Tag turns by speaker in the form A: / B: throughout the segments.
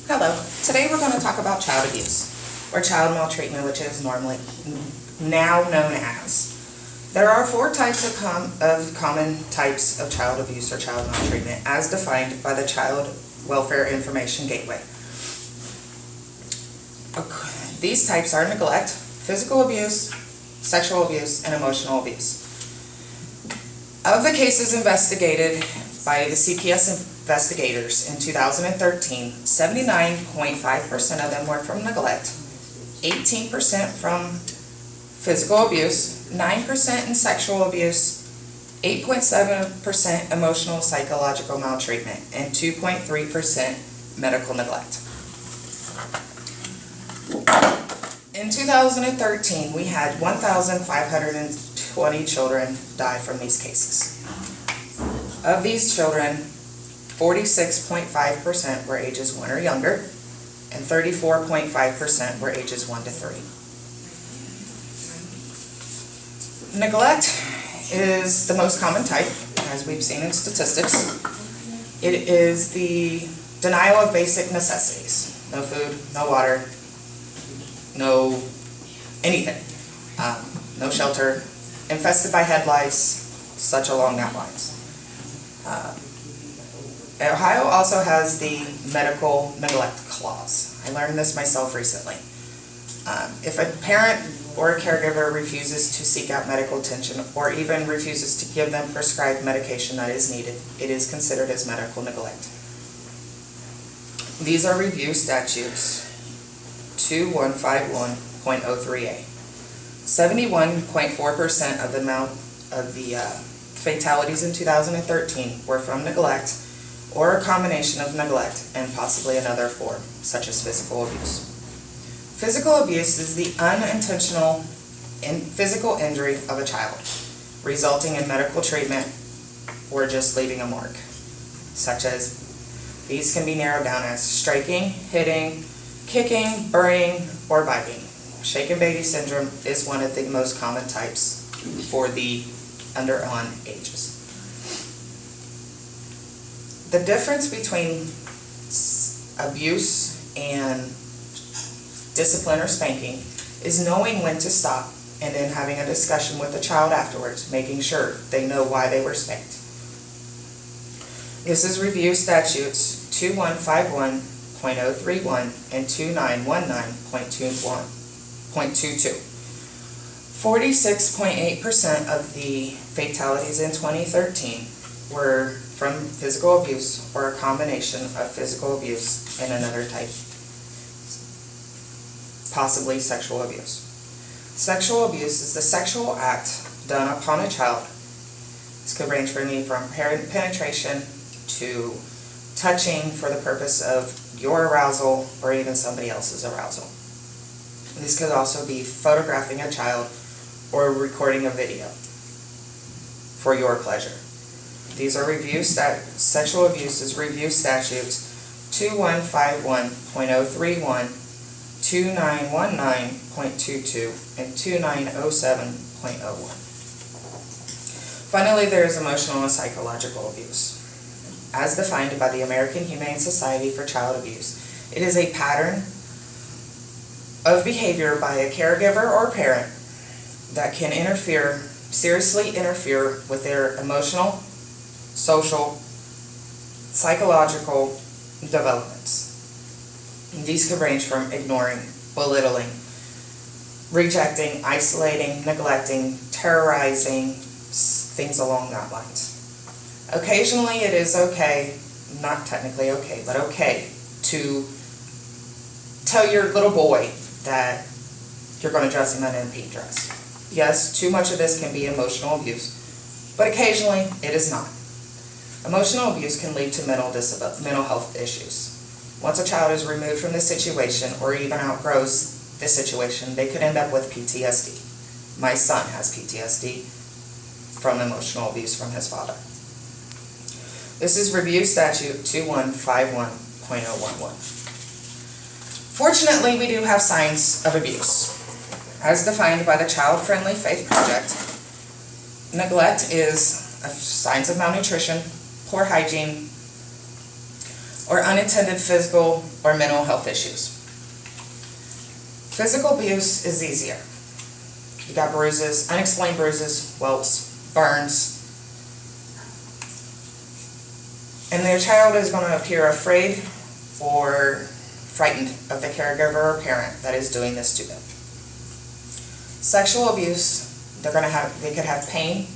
A: Hello. Today we're going to talk about child abuse, or child maltreatment, which is normally now known as. There are four types of common types of child abuse or child maltreatment, as defined by the Child Welfare Information Gateway. These types are neglect, physical abuse, sexual abuse, and emotional abuse. Of the cases investigated by the CPS investigators in 2013, 79.5% of them were from neglect, 18% from physical abuse, 9% in sexual abuse, 8.7% emotional psychological maltreatment, and 2.3% medical neglect. In 2013, we had 1,520 children die from these cases. Of these children, 46.5% were ages 1 or younger, and 34.5% were ages 1 to 3. Neglect is the most common type, as we've seen in statistics. It is the denial of basic necessities. No food, no water, no anything. No shelter, infested by head lice, such along that lines. Ohio also has the medical neglect clause. I learned this myself recently. If a parent or a caregiver refuses to seek out medical attention or even refuses to give them prescribed medication that is needed, it is considered as medical neglect. These are review statutes 2151.03a. 71.4% of the fatalities in 2013 were from neglect or a combination of neglect and possibly another form, such as physical abuse. Physical abuse is the unintentional physical injury of a child, resulting in medical treatment or just leaving a mark, such as these can be narrowed down as striking, hitting, kicking, burning, or biting. Shaken baby syndrome is one of the most common types for the on ages. The difference between abuse and discipline or spanking is knowing when to stop and then having a discussion with the child afterwards, making sure they know why they were spanked. This is review statutes 2151.031 and 2919.22. 46.8% of the fatalities in 2013 were from physical abuse or a combination of physical abuse and another type, possibly sexual abuse. Sexual abuse is the sexual act done upon a child. This could range from penetration to touching for the purpose of your arousal or even somebody else's arousal. This could also be photographing a child or recording a video for your pleasure. These are sexual abuse is review statutes 2151.031, 2919.22, and 2907.01. Finally, there is emotional and psychological abuse. As defined by the American Humane Society for Child Abuse, it is a pattern of behavior by a caregiver or parent that can seriously interfere with their emotional, social, psychological developments. These could range from ignoring, belittling, rejecting, isolating, neglecting, terrorizing, things along that lines. Occasionally it is okay, not technically okay, but okay to tell your little boy that you're going to dress him in a pink dress. Yes, too much of this can be emotional abuse, but occasionally it is not. Emotional abuse can lead to mental health issues. Once a child is removed from this situation or even outgrows this situation, they could end up with PTSD. My son has PTSD from emotional abuse from his father. This is review statute 2151.011. Fortunately, we do have signs of abuse. As defined by the Child Friendly Faith Project, neglect is signs of malnutrition, poor hygiene, or unattended physical or mental health issues. Physical abuse is easier. You got bruises, unexplained bruises, welts, burns, and their child is going to appear afraid or frightened of the caregiver or parent that is doing this to them. Sexual abuse, they could have pain,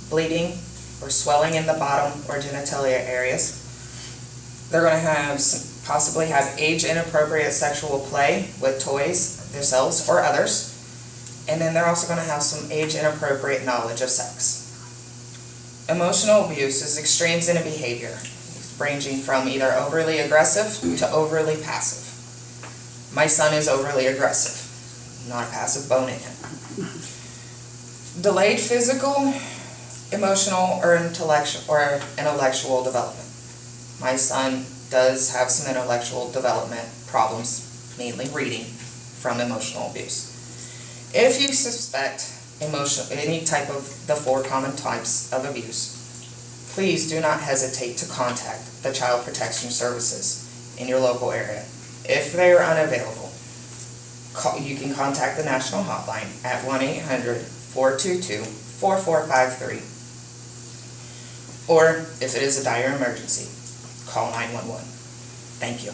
A: bleeding, or swelling in the bottom or genitalia areas. They're going to possibly have age-inappropriate sexual play with toys, themselves or others. And then they're also going to have some age-inappropriate knowledge of sex. Emotional abuse is extremes in a behavior, ranging from either overly aggressive to overly passive. My son is overly aggressive, not a passive bone in him. Delayed physical, emotional, or intellectual development. My son does have some intellectual development problems, mainly reading, from emotional abuse. If you suspect any type of the 4 common types of abuse, please do not hesitate to contact the Child Protection Services in your local area. If they are unavailable, you can contact the national hotline at 1-800-422-4453. Or if it is a dire emergency, call 911. Thank you.